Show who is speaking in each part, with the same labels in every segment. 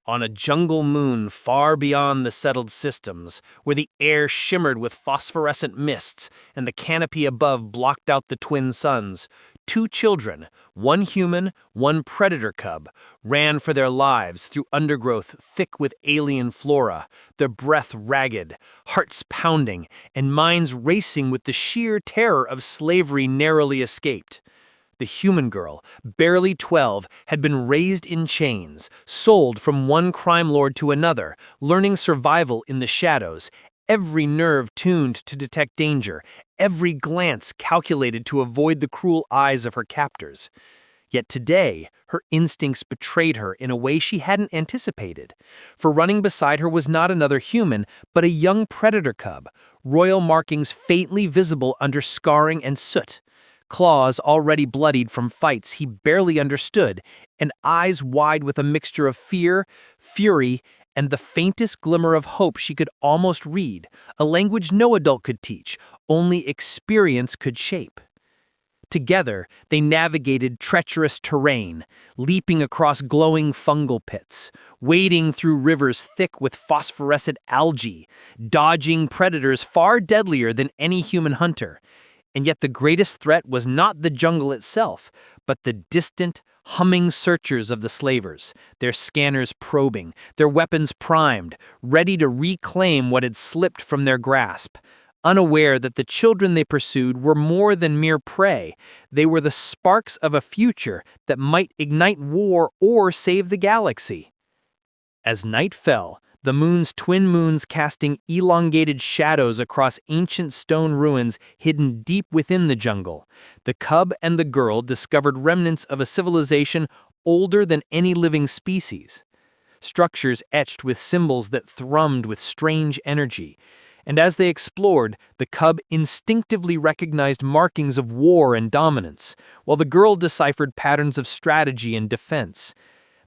Speaker 1: On a jungle moon far beyond the settled systems, where the air shimmered with phosphorescent mists and the canopy above blocked out the twin suns, two children, one human, one predator cub, ran for their lives through undergrowth thick with alien flora, their breath ragged, hearts pounding, and minds racing with the sheer terror of slavery narrowly escaped. The human girl, barely 12, had been raised in chains, sold from one crime lord to another, learning survival in the shadows, every nerve tuned to detect danger, every glance calculated to avoid the cruel eyes of her captors. Yet today, her instincts betrayed her in a way she hadn't anticipated. For running beside her was not another human, but a young predator cub, royal markings faintly visible under scarring and soot. Claws already bloodied from fights he barely understood, and eyes wide with a mixture of fear, fury, and the faintest glimmer of hope she could almost read, a language no adult could teach, only experience could shape. Together, they navigated treacherous terrain, leaping across glowing fungal pits, wading through rivers thick with phosphorescent algae, dodging predators far deadlier than any human hunter. And yet the greatest threat was not the jungle itself, but the distant, humming searchers of the slavers, their scanners probing, their weapons primed, ready to reclaim what had slipped from their grasp. Unaware that the children they pursued were more than mere prey, they were the sparks of a future that might ignite war or save the galaxy. As night fell, the moon's twin moons casting elongated shadows across ancient stone ruins hidden deep within the jungle, the cub and the girl discovered remnants of a civilization older than any living species. Structures etched with symbols that thrummed with strange energy. And as they explored, the cub instinctively recognized markings of war and dominance, while the girl deciphered patterns of strategy and defense.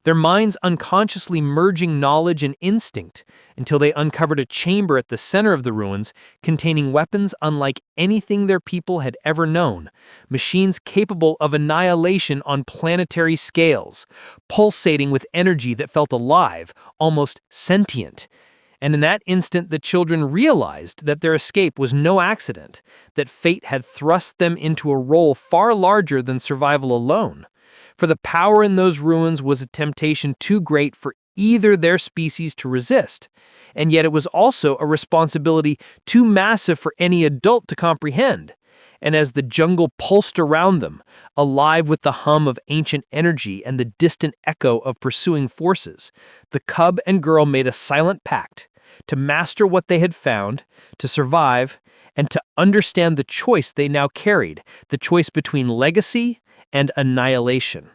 Speaker 1: Their minds unconsciously merging knowledge and instinct until they uncovered a chamber at the center of the ruins containing weapons unlike anything their people had ever known, machines capable of annihilation on planetary scales, pulsating with energy that felt alive, almost sentient. And in that instant, the children realized that their escape was no accident, that fate had thrust them into a role far larger than survival alone. For the power in those ruins was a temptation too great for either their species to resist, and yet it was also a responsibility too massive for any adult to comprehend. And as the jungle pulsed around them, alive with the hum of ancient energy and the distant echo of pursuing forces, the cub and girl made a silent pact to master what they had found, to survive, and to understand the choice they now carried, the choice between legacy and annihilation.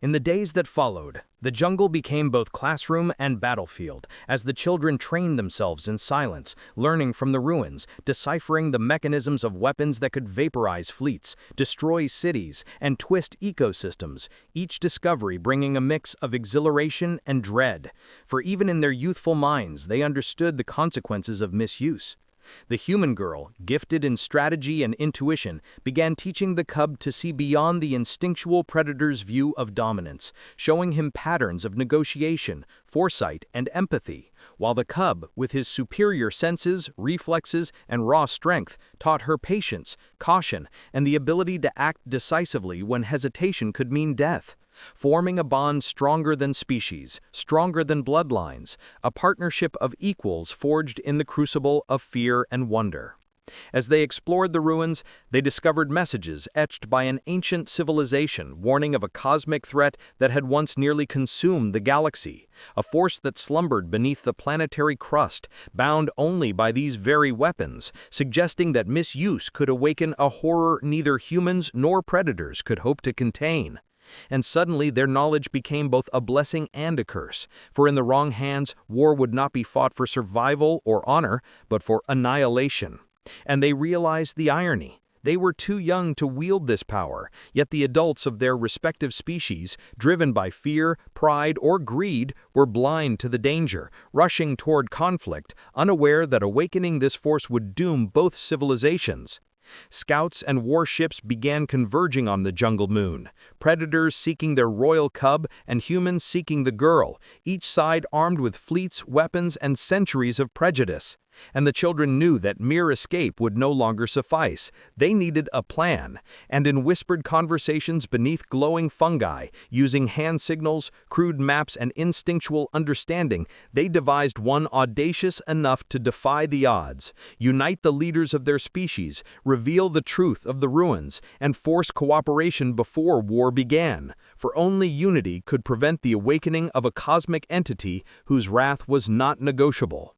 Speaker 1: In the days that followed, the jungle became both classroom and battlefield, as the children trained themselves in silence, learning from the ruins, deciphering the mechanisms of weapons that could vaporize fleets, destroy cities, and twist ecosystems, each discovery bringing a mix of exhilaration and dread. For even in their youthful minds, they understood the consequences of misuse. The human girl, gifted in strategy and intuition, began teaching the cub to see beyond the instinctual predator's view of dominance, showing him patterns of negotiation, foresight, and empathy, while the cub, with his superior senses, reflexes, and raw strength, taught her patience, caution, and the ability to act decisively when hesitation could mean death. Forming a bond stronger than species, stronger than bloodlines, a partnership of equals forged in the crucible of fear and wonder. As they explored the ruins, they discovered messages etched by an ancient civilization warning of a cosmic threat that had once nearly consumed the galaxy, a force that slumbered beneath the planetary crust, bound only by these very weapons, suggesting that misuse could awaken a horror neither humans nor predators could hope to contain. And suddenly their knowledge became both a blessing and a curse, for in the wrong hands, war would not be fought for survival or honor, but for annihilation. And they realized the irony. They were too young to wield this power, yet the adults of their respective species, driven by fear, pride, or greed, were blind to the danger, rushing toward conflict, unaware that awakening this force would doom both civilizations.
Speaker 2: Scouts and warships began converging on the jungle moon, predators seeking their royal cub and humans seeking the girl, each side armed with fleets, weapons, and centuries of prejudice. And the children knew that mere escape would no longer suffice. They needed a plan, and in whispered conversations beneath glowing fungi, using hand signals, crude maps, and instinctual understanding, they devised one audacious enough to defy the odds, unite the leaders of their species, reveal the truth of the ruins, and force cooperation before war began. For only unity could prevent the awakening of a cosmic entity whose wrath was not negotiable.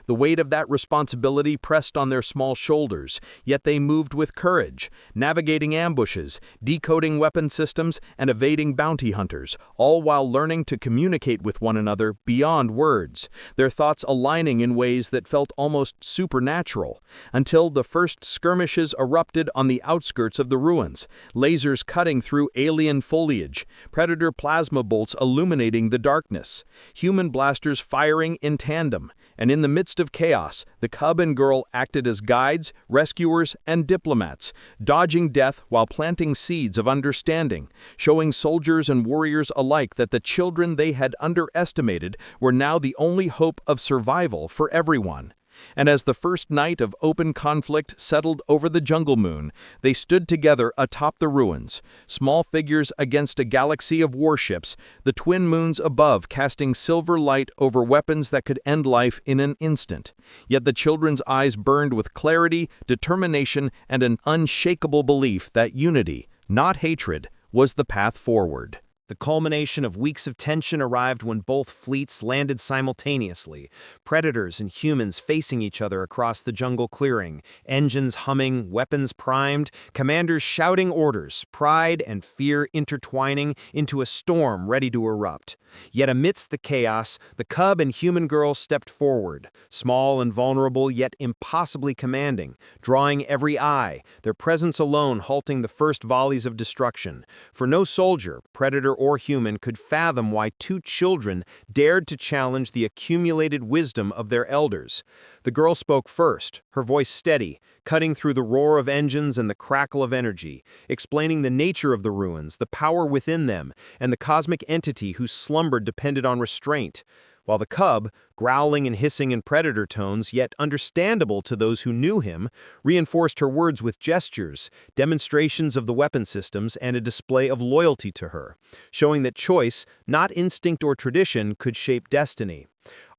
Speaker 2: The weight of that responsibility pressed on their small shoulders, yet they moved with courage, navigating ambushes, decoding weapon systems, and evading bounty hunters, all while learning to communicate with one another beyond words, their thoughts aligning in ways that felt almost supernatural, until the first skirmishes erupted on the outskirts of the ruins, lasers cutting through alien foliage, predator plasma bolts illuminating the darkness, human blasters firing in tandem, and in the midst of chaos, the cub and girl acted as guides, rescuers, and diplomats, dodging death while planting seeds of understanding, showing soldiers and warriors alike that the children they had underestimated were now the only hope of survival for everyone. And as the first night of open conflict settled over the jungle moon, they stood together atop the ruins, small figures against a galaxy of warships, the twin moons above casting silver light over weapons that could end life in an instant. Yet the children's eyes burned with clarity, determination, and an unshakable belief that unity, not hatred, was the path forward.
Speaker 1: The culmination of weeks of tension arrived when both fleets landed simultaneously, predators and humans facing each other across the jungle clearing, engines humming, weapons primed, commanders shouting orders, pride and fear intertwining into a storm ready to erupt. Yet amidst the chaos, the cub and human girl stepped forward, small and vulnerable yet impossibly commanding, drawing every eye, their presence alone halting the first volleys of destruction. For no soldier, predator or human could fathom why two children dared to challenge the accumulated wisdom of their elders. The girl spoke first, her voice steady, cutting through the roar of engines and the crackle of energy, explaining the nature of the ruins, the power within them, and the cosmic entity whose slumber depended on restraint. While the cub, growling and hissing in predator tones, yet understandable to those who knew him, reinforced her words with gestures, demonstrations of the weapon systems, and a display of loyalty to her, showing that choice, not instinct or tradition, could shape destiny.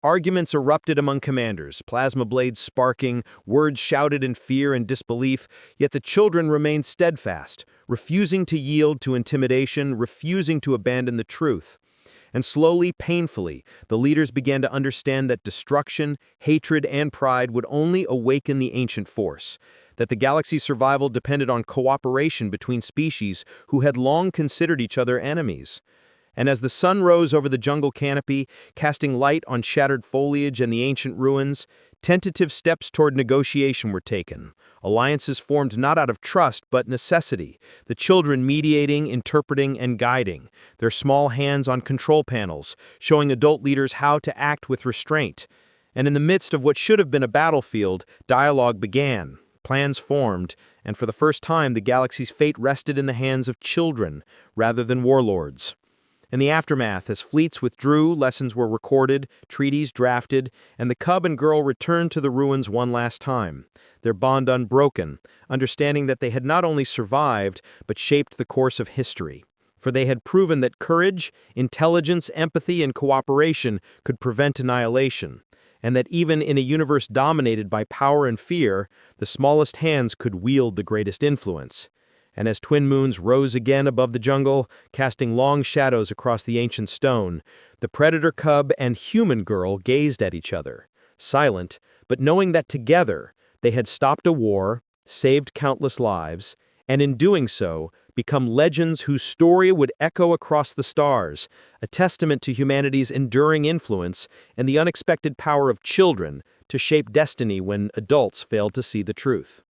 Speaker 1: Arguments erupted among commanders, plasma blades sparking, words shouted in fear and disbelief, yet the children remained steadfast, refusing to yield to intimidation, refusing to abandon the truth. And slowly, painfully, the leaders began to understand that destruction, hatred, and pride would only awaken the ancient force, that the galaxy's survival depended on cooperation between species who had long considered each other enemies. And as the sun rose over the jungle canopy, casting light on shattered foliage and the ancient ruins, tentative steps toward negotiation were taken. Alliances formed not out of trust but necessity, the children mediating, interpreting, and guiding, their small hands on control panels, showing adult leaders how to act with restraint. And in the midst of what should have been a battlefield, dialogue began, plans formed, and for the first time the galaxy's fate rested in the hands of children rather than warlords. In the aftermath, as fleets withdrew, lessons were recorded, treaties drafted, and the cub and girl returned to the ruins one last time, their bond unbroken, understanding that they had not only survived, but shaped the course of history. For they had proven that courage, intelligence, empathy, and cooperation could prevent annihilation, and that even in a universe dominated by power and fear, the smallest hands could wield the greatest influence. And as twin moons rose again above the jungle, casting long shadows across the ancient stone, the predator cub and human girl gazed at each other, silent, but knowing that together they had stopped a war, saved countless lives, and in doing so, become legends whose story would echo across the stars, a testament to humanity's enduring influence and the unexpected power of children to shape destiny when adults failed to see the truth.